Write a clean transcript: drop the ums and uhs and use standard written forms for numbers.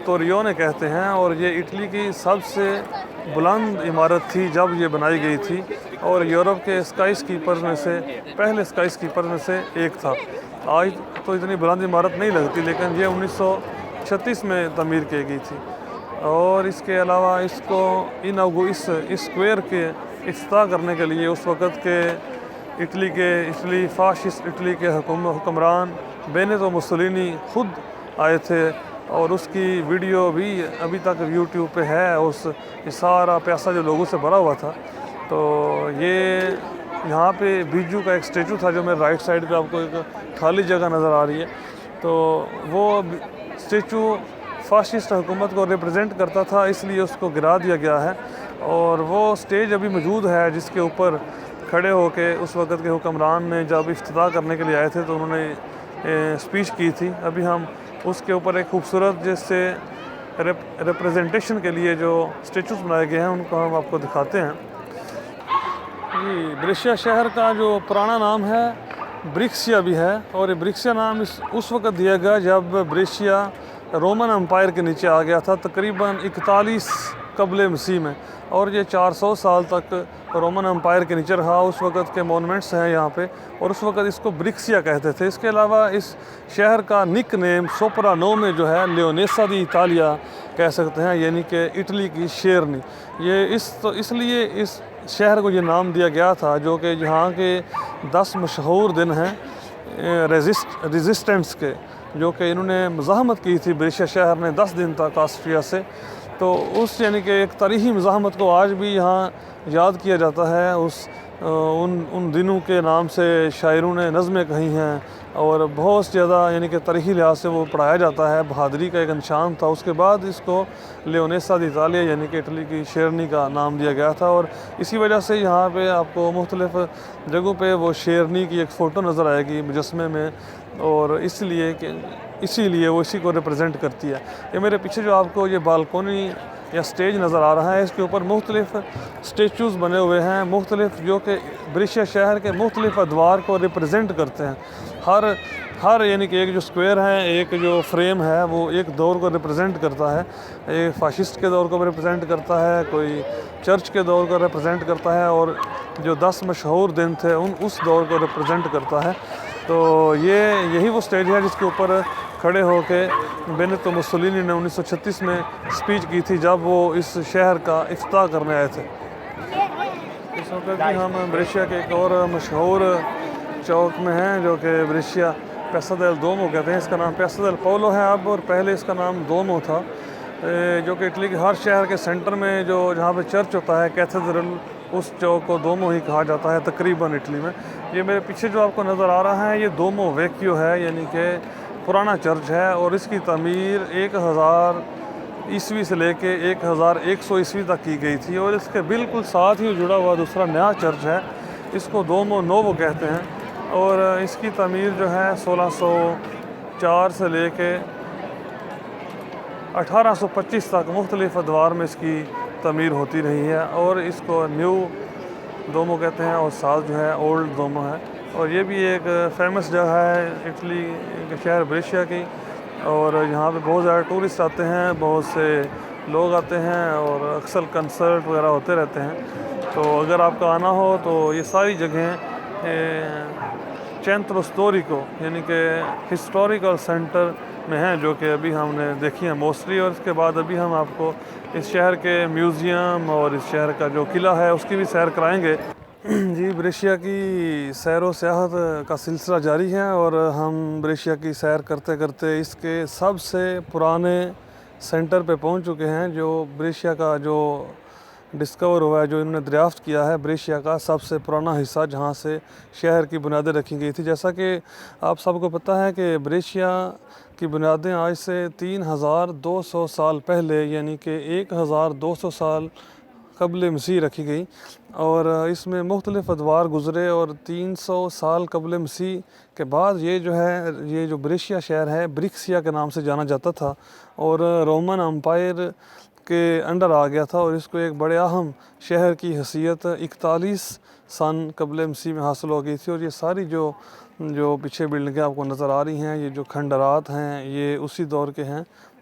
तोरियोने कहते हैं, और ये इटली की सबसे बुलंद इमारत थी जब ये बनाई गई थी, और यूरोप के स्काई स्कीपर्स में से पहले स्काई स्कीपर में से एक था। आज तो इतनी बुलंद इमारत नहीं लगती, लेकिन ये 1936 में तमीर की गई थी। और इसके अलावा इसको इस स्क्वायर के इफ्तिताह करने के लिए उस वक़्त के इटली फाशिस्ट इटली के हुक्मरान बेनितो मुसोलिनी खुद आए थे, और उसकी वीडियो भी अभी तक यूट्यूब पे है। ये सारा पैसा जो लोगों से भरा हुआ था। तो ये यहाँ पे बीजू का एक स्टेचू था, जो मेरे राइट साइड पे आपको एक खाली जगह नज़र आ रही है। तो वो स्टेचू फाशिस्ट हुकूमत को रिप्रेजेंट करता था, इसलिए उसको गिरा दिया गया है। और वो स्टेज अभी मौजूद है, जिसके ऊपर खड़े होके उस वक़्त के हुक्मरान ने जब इफ्तिताह करने के लिए आए थे तो उन्होंने स्पीच की थी। अभी हम उसके ऊपर एक खूबसूरत जैसे रिप्रेजेंटेशन के लिए जो स्टेचूज बनाए गए हैं उनको हम आपको दिखाते हैं। ये ब्रेशिया शहर का जो पुराना नाम है ब्रिक्सिया भी है, और ये ब्रिक्सिया नाम उस वक़्त दिया गया जब ब्रेशिया रोमन एम्पायर के नीचे आ गया था, तकरीबन 41 कबल मसीह में, और ये 400 साल तक रोमन एम्पायर के नीचे रहा। उस वक़्त के मोनूमेंट्स हैं यहाँ पे, और उस वक़्त इसको ब्रिक्सिया कहते थे। इसके अलावा इस शहर का निक नेम सोप्रानो में जो है लियोनेसा दी इतालिया कह सकते हैं, यानी कि इटली की शेरनी। ये इसलिए इस शहर को ये नाम दिया गया था, जो कि यहाँ के 10 मशहूर दिन हैं रेजिस्टेंस के, जो कि इन्होंने मज़ाहमत की थी ब्रेशिया शहर ने 10 दिन तक ऑस्ट्रिया से। तो उस यानी कि एक तारीख़ी मज़ाहमत को आज भी यहाँ याद किया जाता है। उन दिनों के नाम से शायरों ने नज़में कही हैं, और बहुत ज़्यादा यानी कि तारीख़ी लिहाज से वो पढ़ाया जाता है। बहादुरी का एक निशान था। उसके बाद इसको लियोनेसा दी इतालिया यानी कि इटली की शेरनी का नाम दिया गया था, और इसी वजह से यहाँ पे आपको मुख्तलिफ़ जगहों पे वो शेरनी की एक फ़ोटो नज़र आएगी मुजस्मे में, और इसीलिए वो इसी को रिप्रेजेंट करती है। ये मेरे पीछे जो आपको ये बालकोनी या स्टेज नज़र आ रहा है, इसके ऊपर मुख्तलिफ़ स्टेचूज़ बने हुए हैं, मुख्तलिफ़ जो कि ब्रेशिया शहर के मुख्तलिफ़ अदवार को रिप्रेजेंट करते हैं। हर यानी कि एक जो स्क्वायर है, एक जो फ्रेम है, वो एक दौर को रिप्रेजेंट करता है। एक फाशिस्ट के दौर को रिप्रेजेंट करता है, कोई चर्च के दौर को रिप्रेजेंट करता है, और जो 10 मशहूर दिन थे उस दौर को रिप्रेजेंट करता है। तो यही वो स्टेज है जिसके ऊपर खड़े होके बेनितो मुसोलिनी ने 1936 में स्पीच की थी, जब वो इस शहर का इफ्तिताह करने आए थे। इस वक्त भी हम ब्रेशिया के एक और मशहूर चौक में हैं, जो कि ब्रेशिया पियाज़ा देल दुओमो कहते हैं। इसका नाम पियाज़ा देल पाओलो है अब, और पहले इसका नाम दुओमो था, जो कि इटली के हर शहर के सेंटर में जहाँ पे चर्च होता है कैथेड्रल, उस चौक को दुओमो ही कहा जाता है तकरीबन इटली में। ये मेरे पीछे जो आपको नज़र आ रहा है, ये दुओमो वेक्यो है, यानी कि पुराना चर्च है, और इसकी तमीर 1000 ईस्वी से लेके 1100 ईस्वी तक की गई थी। और इसके बिल्कुल साथ ही जुड़ा हुआ दूसरा नया चर्च है, इसको दुओमो नोवो कहते हैं, और इसकी तमीर जो है 1604 से लेके 1825 तक मुख्तलिफ़ अदवार में इसकी तमीर होती रही है। और इसको न्यू दुओमो कहते हैं, और साथ जो है ओल्ड दुओमो है। और ये भी एक फेमस जगह है इटली के शहर ब्रेशिया की, और यहाँ पे बहुत ज़्यादा टूरिस्ट आते हैं, बहुत से लोग आते हैं, और अक्सर कंसर्ट वगैरह होते रहते हैं। तो अगर आपका आना हो तो ये सारी जगहें सेंट्रो स्टोरिको यानी कि हिस्टोरिकल सेंटर में हैं, जो कि अभी हमने देखी है मोस्टली। और इसके बाद अभी हम आपको इस शहर के म्यूज़ियम और इस शहर का जो किला है उसकी भी सैर कराएंगे। जी, ब्रेशिया की सैर व सियाहत का सिलसिला जारी है, और हम ब्रेशिया की सैर करते करते इसके सबसे पुराने सेंटर पे पहुंच चुके हैं, जो ब्रेशिया का जो डिस्कवर हुआ है, जो इन्होंने दरियाफ्त किया है, ब्रेशिया का सबसे पुराना हिस्सा जहां से शहर की बुनियादें रखी गई थी। जैसा कि आप सबको पता है कि ब्रेशिया की बुनियादें आज से 3200 साल पहले यानी कि 1200 साल कबल मसीह रखी गई, और इसमें मुख्तलिफ़ अदवार गुज़रे, और 300 साल कबल मसीह के बाद ये जो ब्रेशिया शहर है ब्रिक्सिया के नाम से जाना जाता था, और रोमन एम्पायर के अंडर आ गया था, और इसको एक बड़े अहम शहर की हैसियत 41 सन कबल मसीह में हासिल हो गई थी। और ये सारी जो पीछे बिल्डिंगें आपको नज़र आ रही हैं, ये जो खंडरात हैं, ये उसी दौर के हैं,